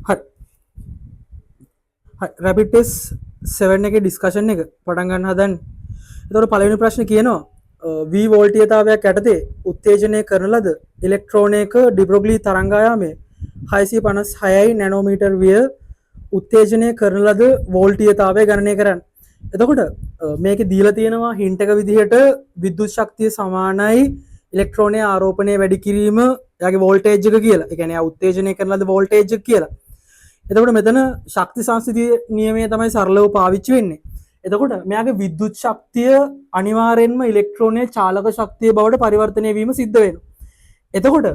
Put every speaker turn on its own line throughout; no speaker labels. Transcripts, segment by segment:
හරි rapid test 7 එකේ discussion එක පටන් ගන්න හදන්නේ. එතකොට පළවෙනි ප්‍රශ්නේ කියනවා V වෝල්ටීයතාවයක් යටතේ උත්තේජනය කරන ලද ඉලෙක්ට්‍රෝනයක ඩිබ්‍රොග්ලි තරංගායාමයේ 656 නැනෝමීටර් විය උත්තේජනය කරන ලද වෝල්ටීයතාවය ගණනය කරන්න. එතකොට මේක දීලා තියෙනවා හින්ට් එක විදිහට විද්‍යුත් ශක්තිය සමානයි ඉලෙක්ට්‍රෝනය ආරෝපණය වැඩි කිරීම එයාගේ වෝල්ටේජ් එක කියලා. ඒ කියන්නේ එයා උත්තේජනය කරන ලද වෝල්ටේජ් එක කියලා. එතකොට මෙතන ශක්ති සංස්ථිතිය නියමය තමයි සරලව පාවිච්චි වෙන්නේ. එතකොට මෙයාගේ විද්‍යුත් ශක්තිය අනිවාර්යෙන්ම ඉලෙක්ට්‍රෝනයේ චාලක ශක්තිය බවට පරිවර්තනය වීම සිද්ධ වෙනවා. එතකොට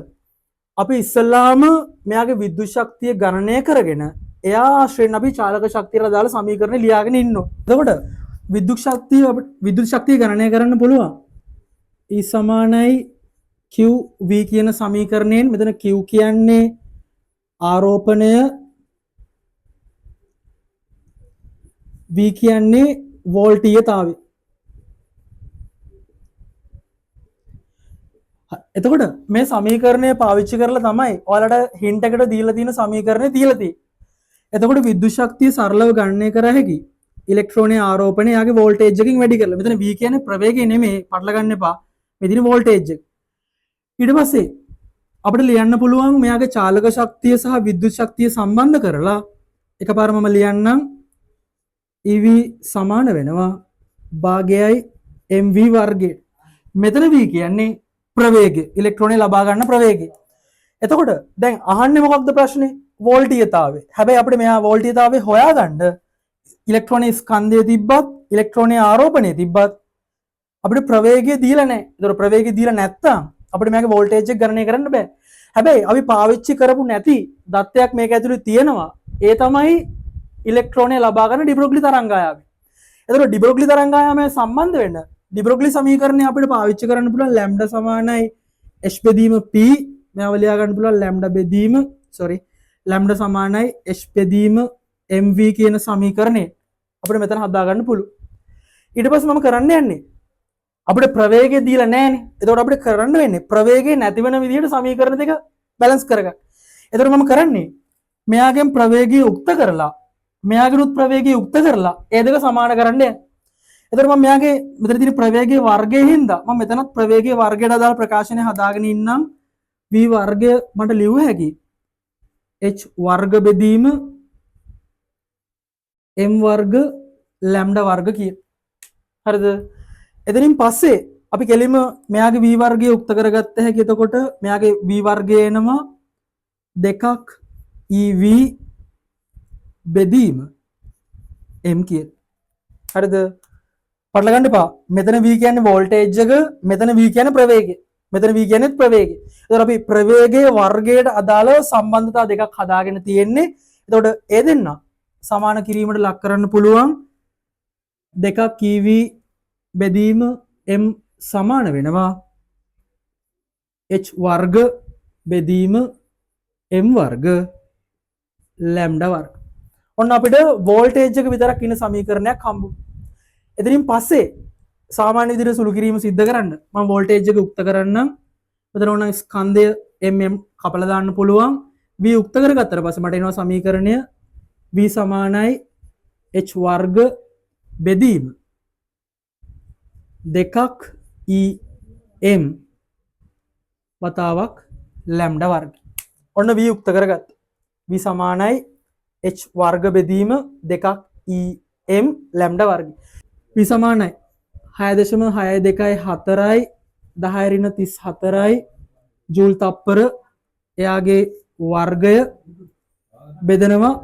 අපි ඉස්සල්ලාම මෙයාගේ විද්‍යුත් ශක්තිය ගණනය කරගෙන එයා ආශ්‍රයෙන් අපි චාලක ශක්තියට දාලා සමීකරණ ලියාගෙන ඉන්නවා. එතකොට විද්‍යුත් ශක්තිය ගණනය කරන්න පුළුවන්. E සමානයි QV කියන සමීකරණයෙන් මෙතන Q කියන්නේ ආරෝපණය, V කියන්නේ වෝල්ටීයතාවය. එතකොට මේ සමීකරණය පාවිච්චි කරලා තමයි ඔයාලට හින්ට් එකට දීලා තියෙන සමීකරණය දීලා තියෙන්නේ. එතකොට විද්‍යුත් ශක්තිය සරලව ගණනය කර හැකි ඉලෙක්ට්‍රෝනයේ ආරෝපණය යාගේ වෝල්ටේජ් එකකින් වැඩි කරලා. මෙතන V කියන්නේ ප්‍රවේගය නෙමෙයි, පටල ගන්න එපා. මෙතන වෝල්ටේජ් එක. ඊට පස්සේ අපිට ලියන්න පුළුවන් මෙයාගේ චාලක ශක්තිය සහ විද්‍යුත් ශක්තිය සම්බන්ධ කරලා එකපාරම මම ලියන්නම් EV සමාන වෙනවා භාගයයි mv වර්ගය. මෙතන V කියන්නේ ප්‍රවේගය, ඉලෙක්ට්‍රෝනය ලබා ගන්න ප්‍රවේගය. එතකොට දැන් අහන්නේ මොකක්ද ප්‍රශ්නේ? වෝල්ටීයතාවය. හැබැයි අපිට මෙහා වෝල්ටීයතාවය හොයාගන්න ඉලෙක්ට්‍රෝනයේ ස්කන්ධය තිබ්බත් ඉලෙක්ට්‍රෝනයේ ආරෝපණය තිබ්බත් අපිට ප්‍රවේගය දීලා නැහැ. ඒතර ප්‍රවේගය දීලා නැත්තම් අපිට මේකේ වෝල්ටේජ් එක ගණනය කරන්න බෑ. හැබැයි අපි පාවිච්චි කරපු නැති දත්තයක් මේක ඇතුලේ තියෙනවා. ඒ තමයි ඉලෙක්ට්‍රෝනය ලබා ගන්න ඩිබ්‍රොග්ලි තරංගායාමය. එතකොට ඩිබ්‍රොග්ලි තරංගායාමය සම්බන්ධ වෙන්න ඩිබ්‍රොග්ලි සමීකරණය අපිට පාවිච්චි කරන්න පුළුවන් ලැම්ඩා සමානයි h බෙදීම p. මේව ලියා ගන්න පුළුවන් ලැම්ඩා බෙදීම ලැම්ඩා සමානයි h බෙදීම mv කියන සමීකරණය අපිට මෙතන හදා ගන්න පුළුවන්. ඊට පස්සේ මම කරන්න යන්නේ අපිට ප්‍රවේගය දීලා නැහැනේ. එතකොට අපිට කරන්න වෙන්නේ ප්‍රවේගය නැති වෙන විදිහට සමීකරණ දෙක බැලන්ස් කරගන්න. එතකොට මම කරන්නේ මෙයාගෙන් ප්‍රවේගය උක්ත කරලා මෙයාගෙනුත් ප්‍රවේගය උක්ත කරලා ඒ දෙක සමාන කරන්න යන්නේ. එතකොට මම මෙයාගේ මෙතන තියෙන ප්‍රවේගයේ වර්ගයෙන් හින්දා මම මෙතනත් ප්‍රවේගයේ වර්ගයට අදාළ ප්‍රකාශනය හදාගෙන ඉන්නම්. v වර්ගය මට ලියුව හැකි h වර්ග බෙදීම m වර්ග ලැම්ඩා වර්ග කිය. හරිද? එතනින් පස්සේ අපි කෙලින්ම මෙයාගේ v වර්ගය උක්ත කරගත්ත හැකි. එතකොට මෙයාගේ v වර්ගය එනවා 2ක් ev බෙදීම m කිය. හරිද? පටල ගන්න එපා. මෙතන v කියන්නේ වෝල්ටේජ් එක, මෙතන v කියන්නේ ප්‍රවේගය. මෙතන v කියන්නේ ප්‍රවේගය. එතකොට අපි ප්‍රවේගයේ වර්ගයට අදාළව සම්බන්ධතා දෙකක් හදාගෙන තියෙන්නේ. එතකොට ඒ දෙන්න සමාන කිරීමට ලක් කරන්න පුළුවන් 2ක් ev බෙදීම m සමාන වෙනවා h වර්ග බෙදීම m වර්ග ලැම්ඩා වර්ග. ඔන්න අපිට වෝල්ටේජ් එක විතරක් ඉන්න සමීකරණයක් හම්බුනේ. එතනින් පස්සේ සාමාන්‍ය විදිහට සුළු කිරීම සිද්ධ කරන්න මම වෝල්ටේජ් එක උක්ත කරන්නම්. මෙතන ඕන ස්කන්ධය mm කපලා දාන්න පුළුවන්. v උක්ත කරගත්තට පස්සේ මට එනවා සමීකරණය v සමානයි h වර්ග බෙදීම 2ක් em වතාවක් ලැම්ඩා වර්ග. ඔන්න v උක්ත කරගත්තා. v සමානයි h වර්ග බෙදීම 2ක් em ලැම්ඩා වර්ග. v සමානයි 6.624යි 10^34යි ජූල් තප්පර එයාගේ වර්ගය බෙදනවා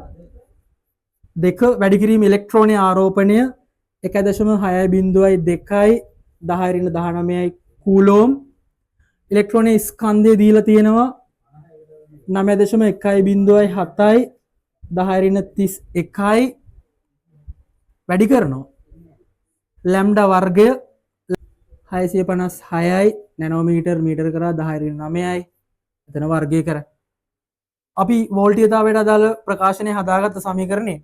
2 වැඩි කිරීම ඉලෙක්ට්‍රෝනයේ ආරෝපණය 1.6.2යි 10^19යි කූලෝම්. ඉලෙක්ට්‍රෝනයේ ස්කන්ධය දීලා තියෙනවා 9.1.7යි 10^31යි වැඩි කරනවා ලැම්ඩා වර්ගය 656යි නැනෝමීටර් මීටර කරා 10^9යි එතන වර්ගය කර අපි වෝල්ටීයතාවයට අදාළ ප්‍රකාශනය හදාගත්ත සමීකරණය.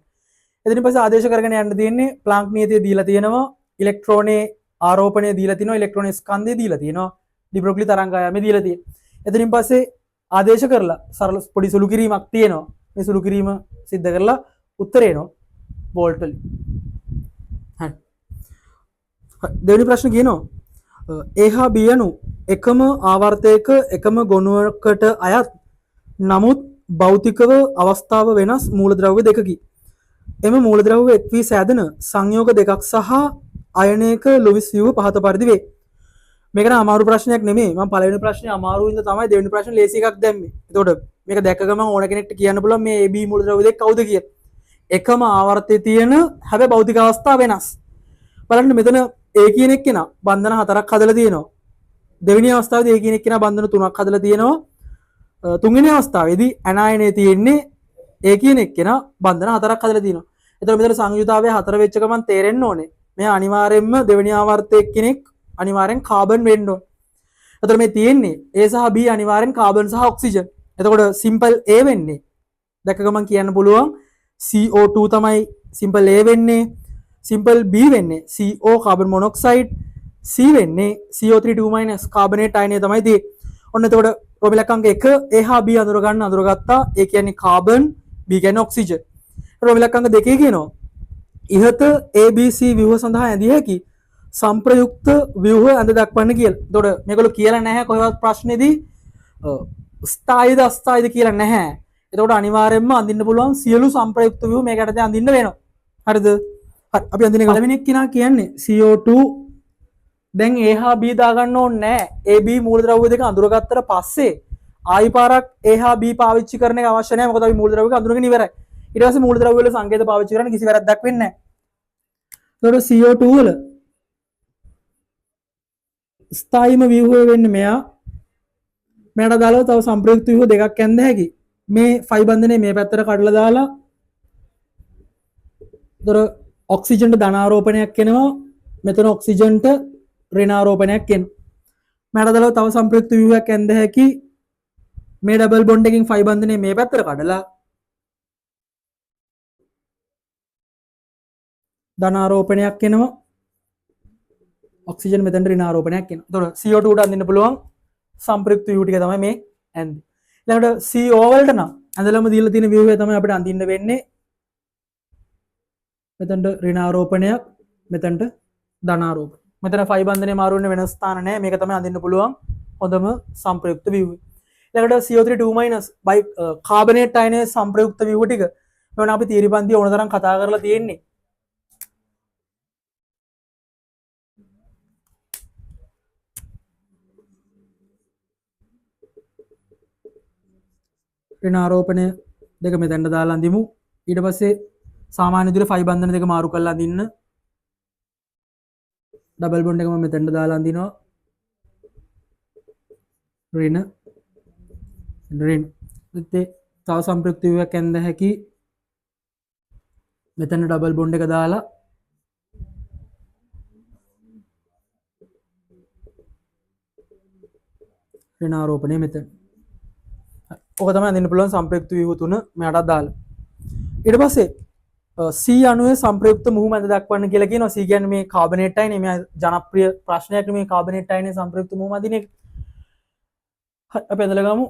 එතනින් පස්සේ ආදේශ කරගෙන යන්න තියෙන්නේ ප්ලාන්ක් නියතිය දීලා තියෙනවා, ඉලෙක්ට්‍රෝනයේ ආරෝපණය දීලා තියෙනවා, ඉලෙක්ට්‍රෝන ස්කන්ධය දීලා තියෙනවා, ඩිබ්‍රොග්ලි තරංගායාමය දීලා තියෙනවා. එතනින් පස්සේ ආදේශ කරලා සරල පොඩි සුළු කිරීමක් තියෙනවා. මේ සුළු කිරීම සිද්ධ කරලා උත්තරේ එනවා වෝල්ට් වලින්. හරි. දෙවෙනි ප්‍රශ්න කියනවා A හා B යනු එකම ආවර්තයක එකම ගොනුවකට අයත් නමුත් භෞතිකව අවස්ථාව වෙනස් මූලද්‍රව්‍ය දෙකකි. එම මූලද්‍රව්‍ය එක් වී සෑදෙන සංයෝග දෙකක් සහ අයනයක ලොවිස් ව්‍යුව පහත පරිදි වේ. මේක නම් අමාරු ප්‍රශ්නයක් නෙමෙයි. මම පළවෙනි ප්‍රශ්නේ අමාරු වින්ද තමයි දෙවෙනි ප්‍රශ්නේ ලේසි එකක් දැම්මේ. එතකොට මේක දැක්ක ගමන් ඕන කෙනෙක්ට කියන්න පුළුවන් මේ AB මූලද්‍රව්‍ය දෙක කවුද කියලා. එකම ආවර්තයේ තියෙන හැබැයි භෞතික අවස්ථා වෙනස්. බලන්න මෙතන A කියන එක්කෙනා බන්ධන 4ක් හදලා තියෙනවා. දෙවෙනි අවස්ථාවේදී A කියන එක්කෙනා බන්ධන 3ක් හදලා තියෙනවා. තුන්වෙනි අවස්ථාවේදී ඇනායනයේ තියෙන්නේ A කියන එක්කෙනා බන්ධන 4ක් හදලා තියෙනවා. එතකොට මෙතන සංයුතාවය 4 වෙච්ච ගමන් තේරෙන්න ඕනේ. මේ අනිවාර්යයෙන්ම දෙවෙනි ආවර්තයේ කෙනෙක් අනිවාර්යෙන් කාබන් වෙන්න ඕනේ. එතකොට මේ තියෙන්නේ A සහ B අනිවාර්යෙන් කාබන් සහ ඔක්සිජන්. එතකොට සිම්පල් A වෙන්නේ දැක ගමන් කියන්න පුළුවන් CO2 තමයි සිම්පල් A වෙන්නේ. සිම්පල් B වෙන්නේ CO කාබන් මොනොක්සයිඩ්. C වෙන්නේ CO3 2- කාබනේට් අයනය තමයි තියෙන්නේ. ඔන්න එතකොට රෝමිලක් අංක 1 A හා B අඳුරගත්තා. A කියන්නේ කාබන්, B කියන්නේ ඔක්සිජන්. රෝමිලක් අංක 2 කියනවා ඉහත ABC ව්‍යුහ සඳහා ඇඳිය හැකි සංප්‍රයුක්ත ව්‍යුහ ඇඳ දක්වන්න කියලා. එතකොට මේගොල්ලෝ කියලා නැහැ කොහෙවත් ප්‍රශ්නේදී ස්ථායිද අස්ථායිද කියලා නැහැ. එතකොට අනිවාර්යයෙන්ම අඳින්න පුළුවන් සියලු සංප්‍රයුක්ත ව්‍යුහ මේකට අඳින්න වෙනවා. හරිද? හරි. අපි අඳින්නේ පළවෙනි කෙනා කියන්නේ CO2. දැන් A හා B දාගන්න ඕනේ නැහැ. AB මූලද්‍රව්‍ය දෙක අඳුරගත්තට පස්සේ ආයි පාරක් A හා B පාවිච්චි කරන එක අවශ්‍ය නැහැ. මොකද අපි මූලද්‍රව්‍ය අඳුරගෙන ඉවරයි. ඊට පස්සේ මූලද්‍රව්‍ය වල සංකේත පාවිච්චි කරන්න කිසි වැරද්දක් වෙන්නේ නැහැ. එතකොට CO2 වල ස්ථායිම ව්‍යුහය වෙන්නේ මෙයාට දාලා තව සංප්‍රයුක්ත ව්‍යුහ දෙකක් ඇඳ හැකි. මේ ෆයි බන්ධනේ මේ පැත්තට කඩලා දාලා එතකොට ඔක්සිජන්ට ධනාරෝපණයක් එනවා. මෙතන ඔක්සිජන්ට ඍණාරෝපණයක් එනවා. මෙයාට දාලා තව සංප්‍රයුක්ත ව්‍යුහයක් ඇඳ හැකි. මේ ඩබල් බොන්ඩ් එකකින් ෆයි බන්ධනේ මේ පැත්තට කඩලා ධනාරෝපණයක් එනවා. ඔක්සිජන් මෙතනට ඍණාරෝපණයක් එනවා. එතකොට CO2 උඩ අඳින්න පුළුවන් සංප්‍රයුක්ත ව්‍යුහ ටික තමයි මේ ඇඳි. ඊළඟට CO වලට නම් ඇඳලම දීලා තියෙන ව්‍යුහය තමයි අපිට අඳින්න වෙන්නේ. මෙතනට ඍණාරෝපණයක්, මෙතනට ධනාරෝපණය. මෙතන ෆයි බන්ධනේ මාරු වෙන වෙන ස්ථාන නැහැ. මේක තමයි අඳින්න පුළුවන් හොඳම සංප්‍රයුක්ත ව්‍යුහය. ඊළඟට CO3 2- බයි කාබනේට් අයනයේ සංප්‍රයුක්ත ව්‍යුහ ටික මෙවන අපි තියරි පන්තියේ ඕන තරම් කතා කරලා තියෙන්නේ. ඍණාරෝපණය දෙක මෙතෙන්ට දාලා අඳිමු. ඊට පස්සේ සාමාන්‍ය විදිහට ෆයි බන්ධන දෙක මාරු කරලා අඳින්න. ඩබල් බොන්ඩ් එකම මෙතෙන්ට දාලා අඳිනවා. ඍණ තව සංප්‍රයුක්ත ව්‍යුහයක් ඇඳ හැකි. මෙතන ඩබල් බොන්ඩ් එක දාලා ඍණාරෝපණය මෙතන. ඕක තමයි අඳින්න පුළුවන් සංප්‍රයුක්ත ව්‍යුහ තුන මෙයාට දාලා. ඊට පස්සේ C අණුවේ සංප්‍රයුක්ත මුහු මැද දක්වන්න කියලා කියනවා. C කියන්නේ මේ කාබනේට් අයනේ. මේ ජනප්‍රිය ප්‍රශ්නයක් මේ කාබනේට් අයනේ සංප්‍රයුක්ත මුහු මැදින එක. අපි ඇදලා ගමු.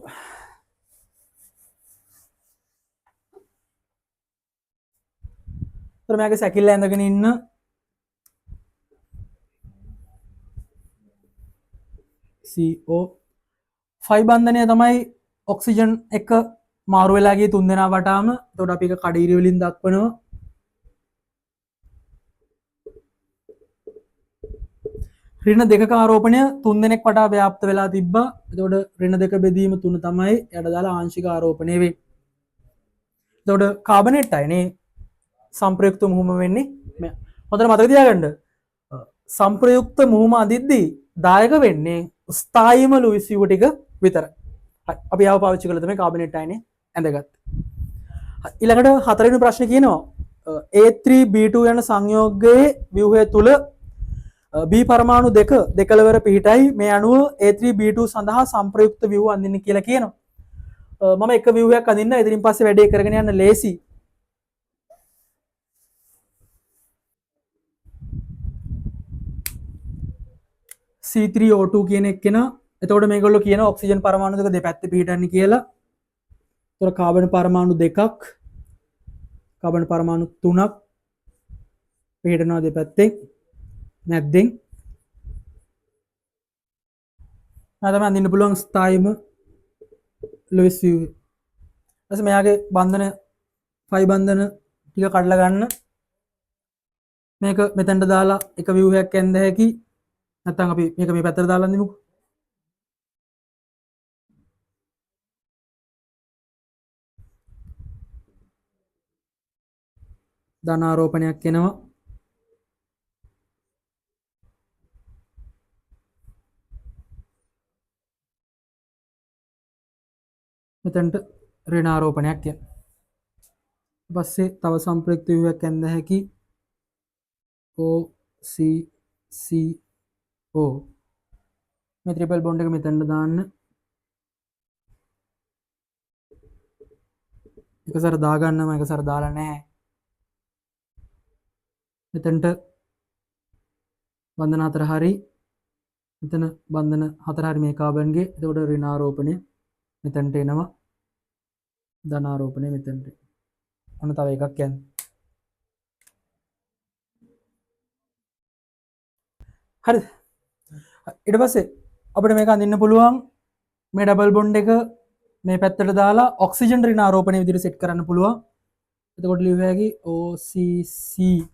तर මෙයාගේ සැකිල්ල ඇඳගෙන ඉන්න CO ෆයි බන්ධනය තමයි ඔක්සිජන් එක මාරු වෙලා ගිය තුන් දෙනා වටාම. එතකොට අපි ඒක කඩිරි වලින් දක්වනවා. ඍණ දෙකක ආරෝපණය තුන් දෙනෙක් වටා ව්‍යාප්ත වෙලා තිබ්බා. එතකොට ඍණ දෙක බෙදීම 3 තමයි යට දාලා ආංශික ආරෝපණය වෙන්නේ. එතකොට කාබනේට් අයනේ සංප්‍රයුක්ත මුහුම වෙන්නේ මෙයා. හොඳට මතක තියාගන්න. සංප්‍රයුක්ත මුහුම අදිද්දී දායක වෙන්නේ ස්ථායීම ලුයිස් ව්‍යුහ ටික විතරයි. හරි. අපි ආව පාවිච්චි කළා තමයි කාබනේට් අයනේ ඇඳගත්තේ. ඊළඟට හතරවෙනි ප්‍රශ්නේ කියනවා A3B2 යන සංයෝගයේ ව්‍යුහය තුල B පරමාණු දෙක දෙකලවර පිහිටයි. මේ අණුව A3B2 සඳහා සංප්‍රයුක්ත ව්‍යුහ අඳින්න කියලා කියනවා. මම එක ව්‍යුහයක් අඳින්න. ඉතින් පස්සේ වැඩේ කරගෙන යන්න ලේසි. C3O2 කියන එක්කෙනා. එතකොට මේගොල්ලෝ කියන ඔක්සිජන් පරමාණු දෙක දෙපැත්තේ පිහිටන්නේ කියලා. තොර කාබන් පරමාණු දෙකක් කාබන් පරමාණු 3ක් පිහිටනවා දෙපැත්තෙන් මැද්දෙන් තමයි අඳින්න පුළුවන් ස්ථායිම ලුයිස් ව්‍යුහ. ඊට මෙයාගේ බන්ධන ෆයි බන්ධන ටික කඩලා ගන්න මේක මෙතනට දාලා එක view එකක් ඇඳ හැකි. නැත්නම් අපි මේක මේ පැත්තට දාලා අඳිමුකෝ. ධනාරෝපණයක් එනවා. මෙතනට ඍණාරෝපණයක් එනවා. ඊපස්සේ තව සම්ප්‍රයුක්ත view එකක් ඇඳ හැකි OCCO මේ ට්‍රිපල් බොන්ඩ් එක මෙතනට දාන්න. එක සැර දාගන්නම එක සැර දාලා නැහැ. මෙතනට බන්ධන හතර හරි මෙතන බන්ධන හතර හරි මේ කාබන්ගේ. එතකොට ඍණාරෝපණය මෙතනට එනවා. ධනාරෝපණය මෙතනට. ඔන්න තව එකක් යන්න. හරිද? ඊට පස්සේ අපිට මේක අඳින්න පුළුවන් මේ ඩබල් බොන්ඩ් එක මේ පැත්තට දාලා ඔක්සිජන් ඍණාරෝපණය විදිහට සෙට් කරන්න පුළුවන්. එතකොට ලියුව හැකි OCCO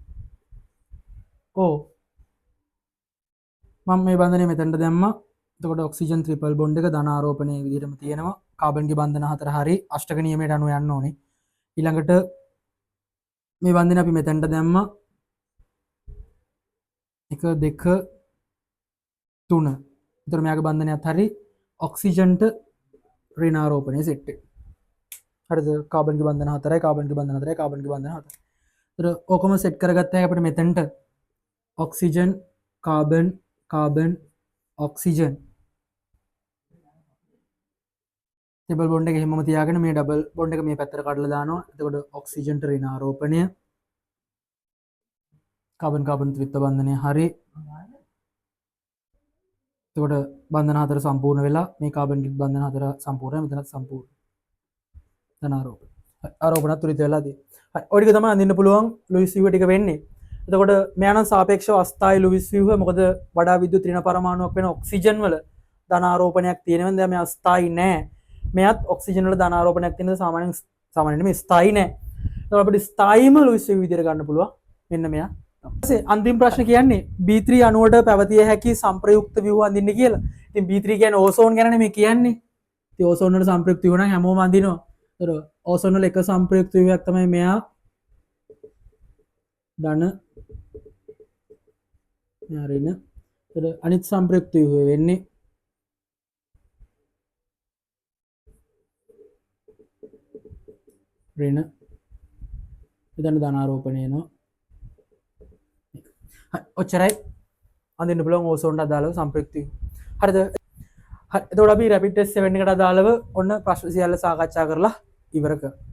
මම මේ බන්ධනය මෙතනට දැම්මා. එතකොට ඔක්සිජන් ට්‍රිපල් බොන්ඩ් එක ධනාරෝපණය විදිහටම තියෙනවා. කාබන්ගේ බන්ධන හතර හරි අෂ්ටක නියමයට අනුව යන්න ඕනේ. ඊළඟට මේ බන්ධනය අපි මෙතනට දැම්මා. 1 2 3. ඒතර මෙයාගේ බන්ධනයත් හරි ඔක්සිජන්ට ඍණාරෝපණය සෙට් එක. හරිද? කාබන්ගේ බන්ධන හතරයි කාබන්ගේ බන්ධන හතරයි කාබන්ගේ බන්ධන හතරයි. ඒතර ඔකම සෙට් කරගත්තා අපිට මෙතනට oxygen carbon carbon oxygen triple bond එක එහෙමම තියාගෙන මේ ඩබල් බොන්ඩ් එක මේ පැත්තට කඩලා දානවා. එතකොට ඔක්සිජන්ට ඍණාරෝපණය කාබන් කාබන් ත්‍රිත්ව බන්ධනය හරි. එතකොට බන්ධන හතර සම්පූර්ණ වෙලා මේ කාබන්ගේ බන්ධන හතර සම්පූර්ණයි. මෙතනත් සම්පූර්ණ ධනාරෝපණ ආරෝපණත් ත්‍රිත්ව වෙලා තියෙනවා. හරි. ඔය ටික තමයි අඳින්න පුළුවන් ලුයිස් ව්‍යුහ ටික වෙන්නේ. එතකොට මෙයා නම් සාපේක්ෂව අස්ථායි ලුයිස් ව්‍යුහ. මොකද වඩා විද්‍යුත් ඍණ පරමාණුවක් වෙන ඔක්සිජන් වල ධනාරෝපණයක් තියෙනවා. දැන් මෙයා අස්ථායි නෑ. මෙයත් ඔක්සිජන් වල ධනාරෝපණයක් තියෙනවා. සාමාන්‍යයෙන් මේ ස්ථායි නෑ. එතකොට අපිට ස්ථායිම ලුයිස් ව්‍යුහ විදිහට ගන්න පුළුවන්. මෙන්න මෙයා. ඊපස්සේ අන්තිම ප්‍රශ්න කියන්නේ B3 අණුවට පැවතිය හැකි සංප්‍රයුක්ත ව්‍යුහ අඳින්න කියලා. ඉතින් B3 කියන්නේ ඕසෝන් ගැනනේ මේ කියන්නේ. ඉතින් ඕසෝන් වල සංප්‍රයුක්ත ව්‍යුහ නම් හැමෝම අඳිනවා. ඒතර ඕසෝන් වල එක සංප්‍රයුක්ත ව්‍යුහයක් තමයි මෙයා ධන ඍණ. ඒතර අනිත් සංප්‍රයුක්ත ව්‍යුහ වෙන්නේ ඍණ. එතන ධනාරෝපණය එනවා. ඔච්චරයි අඳින්න පුළුවන් ඕසෝන්ට අදාළව සංප්‍රයුක්ත ව්‍යුහ. හරිද? හරි. එතකොට අපි රැපිඩ් ටෙස්ට් 7 එකට අදාළව ඔන්න ප්‍රශ්න සියල්ල සාකච්ඡා කරලා ඉවර කරමු.